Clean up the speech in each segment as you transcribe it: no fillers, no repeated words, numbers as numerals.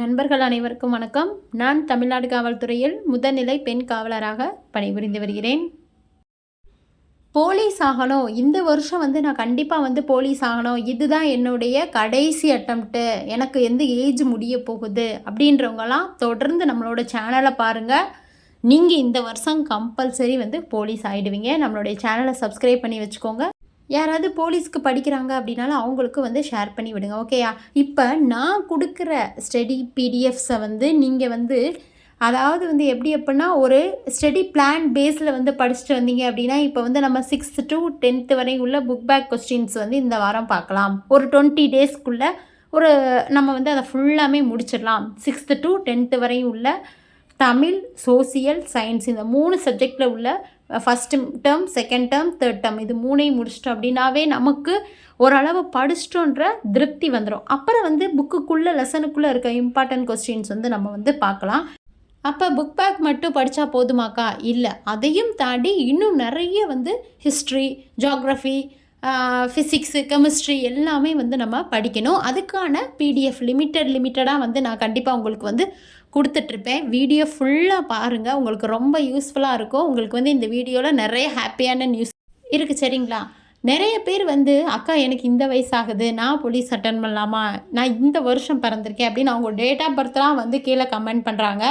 நண்பர்கள் அனைவருக்கும் வணக்கம். நான் தமிழ்நாடு காவல்துறையில் முதல்நிலை பெண் காவலராக பணிபுரிந்து வருகிறேன். போலீஸ் ஆகணும், இந்த வருஷம் நான் கண்டிப்பாக போலீஸ் ஆகணும், இதுதான் என்னுடைய கடைசி அட்டம்ப்ட்டு, எனக்கு எந்த ஏஜ் முடிய போகுது அப்படின்றவங்களாம் தொடர்ந்து நம்மளோட சேனலை பாருங்கள். நீங்கள் இந்த வருஷம் கம்பல்சரி போலீஸ் ஆகிடுவீங்க. நம்மளுடைய சேனலை சப்ஸ்கிரைப் பண்ணி வச்சுக்கோங்க. யாராவது போலீஸ்க்கு படிக்கிறாங்க அப்படின்னாலும் அவங்களுக்கு ஷேர் பண்ணி விடுங்க. ஓகேயா? இப்போ நான் கொடுக்குற ஸ்டடி பிடிஎஃப்ஸை நீங்கள் அதாவது எப்படி எப்படின்னா ஒரு ஸ்டடி பிளான் பேஸில் படிச்சுட்டு வந்தீங்க அப்படின்னா இப்போ நம்ம 6th to 10th வரை உள்ள புக் பேக் கொஸ்டின்ஸ் இந்த வாரம் பார்க்கலாம். ஒரு 20 டேஸ்க்குள்ளே ஒரு நம்ம அதை ஃபுல்லாமே முடிச்சிடலாம். 6th to 10th வரை உள்ள தமிழ், சோசியல், சயின்ஸ் இந்த 3 சப்ஜெக்டில் உள்ள first term, second term, third term இது 3ஐயும் முடிச்சிட்டோம் அப்படின்னாவே நமக்கு ஓரளவு படிச்சிட்டோன்ற திருப்தி வந்துடும். அப்புறம் புக்குக்குள்ளே லெசனுக்குள்ளே இருக்க இம்பார்ட்டன்ட் கொஸ்டின்ஸ் நம்ம பார்க்கலாம். அப்போ புக் பேக் மட்டும் படித்தா போதுமாக்கா? இல்லை, அதையும் தாண்டி இன்னும் நிறைய ஹிஸ்ட்ரி, ஜியாகிரஃபி, ஃபிசிக்ஸு, கெமிஸ்ட்ரி எல்லாமே நம்ம படிக்கணும். அதுக்கான பிடிஎஃப் லிமிட்டடாக நான் கண்டிப்பாக உங்களுக்கு கொடுத்துட்ருப்பேன். வீடியோ ஃபுல்லாக பாருங்கள், உங்களுக்கு ரொம்ப யூஸ்ஃபுல்லாக இருக்கும். உங்களுக்கு இந்த வீடியோவில் நிறைய ஹாப்பியான நியூஸ் இருக்குது. சரிங்களா? நிறைய பேர் அக்கா எனக்கு இந்த வயசாகுது, நான் போலீஸ் அட்டன் பண்ணலாமா, நான் இந்த வருஷம் பிறந்திருக்கேன் அப்படின்னு அவங்க டேட் ஆஃப் பர்த்லாம் கீழே கமெண்ட் பண்ணுறாங்க.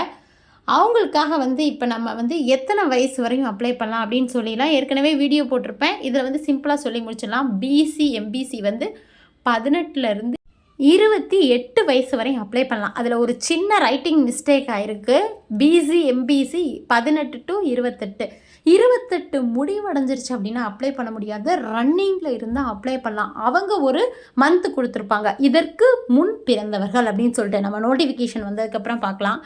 அவங்களுக்காக இப்போ நம்ம எத்தனை வயசு வரையும் அப்ளை பண்ணலாம் அப்படின்னு சொல்லிலாம் ஏற்கனவே வீடியோ போட்டிருப்பேன். இதில் சிம்பிளாக சொல்லி முடிச்சிடலாம். பிசி, எம்பிசி 18லேருந்து 28 வயசு வரையும் அப்ளை பண்ணலாம். அதில் ஒரு சின்ன ரைட்டிங் மிஸ்டேக் ஆகிருக்கு. BC, MBC 18 to 28. 28 முடிவடைஞ்சிருச்சு அப்படின்னா அப்ளை பண்ண முடியாது. ரன்னிங்கில் இருந்தால் அப்ளை பண்ணலாம். அவங்க ஒரு மந்த் கொடுத்துருப்பாங்க, இதற்கு முன் பிறந்தவர்கள் அப்படின்னு சொல்லிட்டு. நம்ம நோட்டிஃபிகேஷன் வந்ததுக்கப்புறம் பார்க்கலாம்.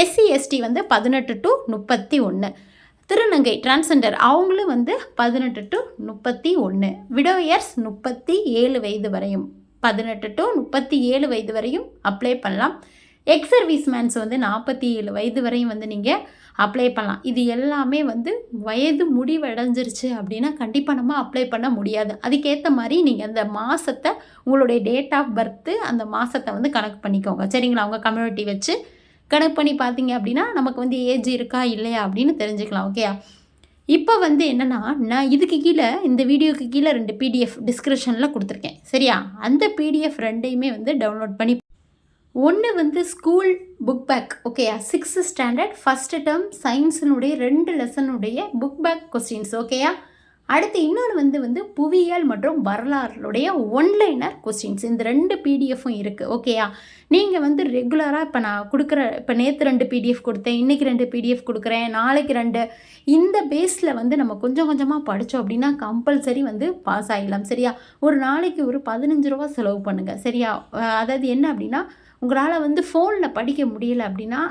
SC, ST 18 to 31. திருநங்கை, டிரான்ஸ்ஜெண்டர் அவங்களும் 18 to 31. விடோயர்ஸ் 37 வயது வரையும், 18 to 37 வயது வரையும் அப்ளை பண்ணலாம். எக்ஸ் சர்வீஸ்மேன்ஸ் 47 வயது வரையும் நீங்கள் அப்ளை பண்ணலாம். இது எல்லாமே வயது முடிவடைஞ்சிருச்சு அப்படின்னா கண்டிப்பாக நம்ம அப்ளை பண்ண முடியாது. அதுக்கேற்ற மாதிரி நீங்கள் அந்த மாதத்தை, உங்களுடைய டேட் ஆஃப் பர்த்து, அந்த மாதத்தை கணக்கு பண்ணிக்கோங்க. சரிங்களா? அவங்க கம்யூனிட்டி வச்சு கணக்கு பண்ணி பார்த்தீங்க அப்படின்னா நமக்கு ஏஜ் இருக்கா இல்லையா அப்படின்னு தெரிஞ்சுக்கலாம். ஓகேயா? இப்போ என்னென்னா, நான் இதுக்கு கீழே, இந்த வீடியோக்கு கீழே 2 பிடிஎஃப் டிஸ்கிரிப்ஷனில் கொடுத்துருக்கேன். சரியா? அந்த பிடிஎஃப் 2ஐயுமே டவுன்லோட் பண்ணி, ஒன்று ஸ்கூல் புக் பேக். ஓகேயா? 6th ஸ்டாண்டர்ட் ஃபஸ்ட்டு டேர்ம் சயின்ஸினுடைய 2 லெசனுடைய புக் பேக் கொஸ்டின்ஸ். ஓகேயா? அடுத்து இன்னொன்று புவியியல் மற்றும் வரலாறுடைய ஒன்லைனர் கொஸ்டின்ஸ். இந்த 2 பிடிஎஃப்பும் இருக்குது. ஓகேயா? நீங்கள் ரெகுலராக இப்போ நான் கொடுக்குற, இப்போ நேற்று 2 பிடிஎஃப் கொடுத்தேன், இன்றைக்கி 2 பிடிஎஃப் கொடுக்குறேன், நாளைக்கு 2, இந்த பேஸில் நம்ம கொஞ்சம் கொஞ்சமாக படித்தோம் அப்படின்னா கம்பல்சரி பாஸ் ஆகிடலாம். சரியா? ஒரு நாளைக்கு ஒரு 15 ரூபா செலவு பண்ணுங்கள். சரியா? அதாவது என்ன அப்படின்னா, உங்களால் ஃபோனில் படிக்க முடியல அப்படின்னா,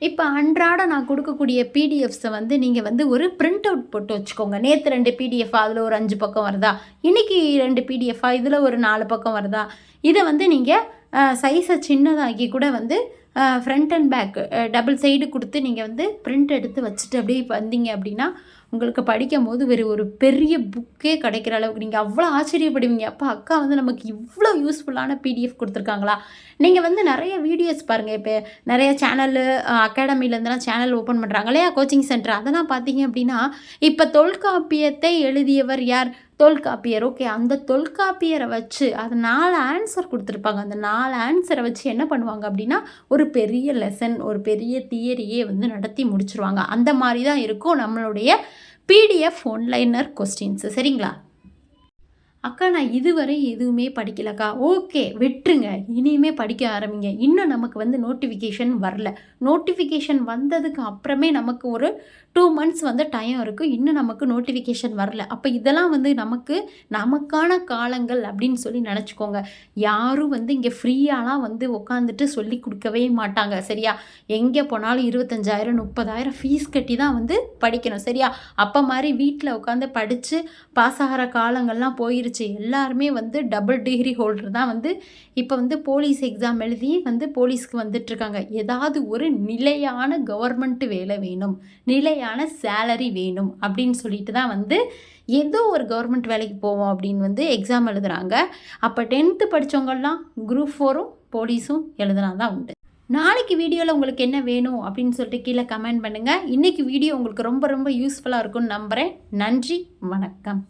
இப்போ அன்றாட நான் கொடுக்கக்கூடிய பிடிஎஃப்ஸை நீங்கள் ஒரு பிரிண்ட் அவுட் போட்டு வச்சுக்கோங்க. நேற்று 2 பிடிஎஃப், அதில் ஒரு 5 பக்கம் வருதா, இன்றைக்கி 2 பிடிஎஃபாக, இதில் ஒரு 4 பக்கம் வருதா, இதை நீங்கள் சைஸை சின்னதாக்கி கூட front and back double side கொடுத்து நீங்கள் பிரிண்ட் எடுத்து வச்சுட்டு அப்படியே வந்தீங்க அப்படின்னா உங்களுக்கு படிக்கும் போது ஒரு பெரிய புக்கே கிடைக்கிற அளவுக்கு நீங்கள் அவ்வளோ ஆச்சரியப்படுவீங்க. அப்போ அக்கா நமக்கு இவ்வளோ யூஸ்ஃபுல்லான பிடிஎஃப் கொடுத்துருக்காங்களா. நீங்கள் நிறைய வீடியோஸ் பாருங்கள். இப்போ நிறைய சேனலு, அகாடமிலேருந்துலாம் சேனல் ஓப்பன் பண்ணுறாங்க இல்லையா, கோச்சிங் சென்டர். அதெல்லாம் பார்த்தீங்க அப்படின்னா, இப்போ தொல்காப்பியத்தை எழுதியவர் யார்? தொல்காப்பியர். ஓகே, அந்த தொல்காப்பியரை வச்சு அது 4 ஆன்சர் கொடுத்துருப்பாங்க. அந்த 4 ஆன்சரை வச்சு என்ன பண்ணுவாங்க அப்படின்னா, ஒரு பெரிய லெசன், ஒரு பெரிய தியரியே நடத்தி முடிச்சிருவாங்க. அந்த மாதிரி தான் இருக்கும் நம்மளுடைய பிடிஎஃப் ஒன்லைனர் கொஸ்டின்ஸு. சரிங்களா? அக்கா நான் இதுவரை எதுவுமே படிக்கலக்கா. ஓகே, விட்டுருங்க, இனிமே படிக்க ஆரம்பிங்க. இன்னும் நமக்கு நோட்டிஃபிகேஷன் வரல. நோட்டிஃபிகேஷன் வந்ததுக்கு அப்புறமே நமக்கு ஒரு 2 months டைம் இருக்குது. இன்னும் நமக்கு நோட்டிஃபிகேஷன் வரல. அப்போ இதெல்லாம் நமக்கான காலங்கள் அப்படின்னு சொல்லி நினச்சிக்கோங்க. யாரும் இங்கே ஃப்ரீயாலாம் உட்காந்துட்டு சொல்லி கொடுக்கவே மாட்டாங்க. சரியா? எங்கே போனாலும் 25,000 30,000 ஃபீஸ் கட்டி தான் படிக்கணும். சரியா? அப்போ மாதிரி வீட்டில் உட்காந்து படித்து பாஸ் ஆகிற காலங்கள்லாம் போயிருச்சு. எல்லாருமே டபுள் டிகிரி ஹோல்டர் தான் இப்போ போலீஸ் எக்ஸாம் எழுதி போலீஸ்க்கு வந்துட்டுருக்காங்க. ஏதாவது ஒரு நிலையான கவர்மெண்ட் வேலை வேணும், நிலையான சேலரி வேணும் அப்படின்னு சொல்லிட்டு தான் ஏதோ ஒரு கவர்மெண்ட் வேலைக்கு போவோம் அப்படின்னு எக்ஸாம் எழுதுகிறாங்க. அப்போ 10th படித்தவங்கள்லாம் குரூப் 4ம் போலீஸும் எழுதுனா தான் உண்டு. நாளைக்கு வீடியோவில் உங்களுக்கு என்ன வேணும் அப்படின்னு சொல்லிட்டு கீழே கமெண்ட் பண்ணுங்கள். இன்றைக்கி வீடியோ உங்களுக்கு ரொம்ப ரொம்ப யூஸ்ஃபுல்லாக இருக்கும்னு நம்புகிறேன். நன்றி, வணக்கம்.